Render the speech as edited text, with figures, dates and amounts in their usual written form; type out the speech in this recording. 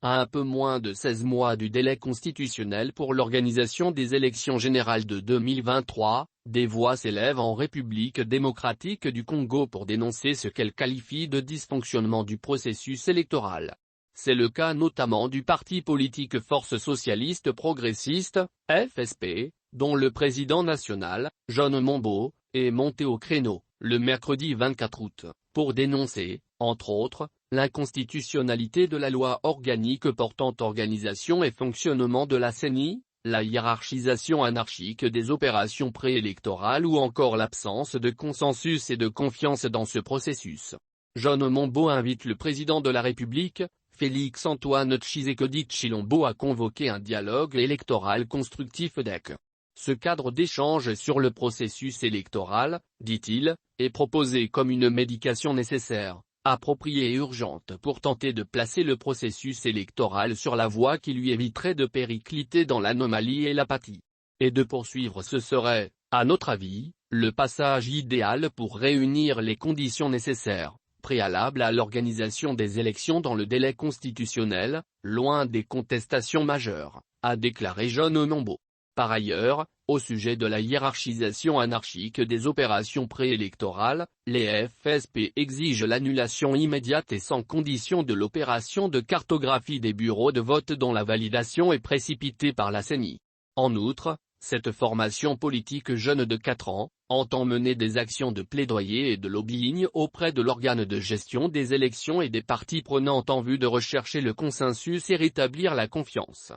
À un peu moins de 16 mois du délai constitutionnel pour l'organisation des élections générales de 2023, des voix s'élèvent en République démocratique du Congo pour dénoncer ce qu'elle qualifie de dysfonctionnement du processus électoral. C'est le cas notamment du parti politique Force socialiste progressiste, FSP, dont le président national, John Mombo, est monté au créneau, le mercredi 24 août, pour dénoncer, entre autres, l'inconstitutionnalité de la loi organique portant organisation et fonctionnement de la CENI, la hiérarchisation anarchique des opérations préélectorales ou encore l'absence de consensus et de confiance dans ce processus. John Mombo invite le président de la République, Félix-Antoine Tshisekedi Tshilombo, à convoquer un dialogue électoral constructif avec. Ce cadre d'échange sur le processus électoral, dit-il, est proposé comme une médication nécessaire, appropriée et urgente pour tenter de placer le processus électoral sur la voie qui lui éviterait de péricliter dans l'anomalie et l'apathie. Et de poursuivre ce serait, à notre avis, le passage idéal pour réunir les conditions nécessaires, préalables à l'organisation des élections dans le délai constitutionnel, loin des contestations majeures, a déclaré John Mombo. Par ailleurs, au sujet de la hiérarchisation anarchique des opérations préélectorales, les FSP exigent l'annulation immédiate et sans condition de l'opération de cartographie des bureaux de vote dont la validation est précipitée par la CENI. En outre, cette formation politique jeune de 4 ans, entend mener des actions de plaidoyer et de lobbying auprès de l'organe de gestion des élections et des parties prenantes en vue de rechercher le consensus et rétablir la confiance.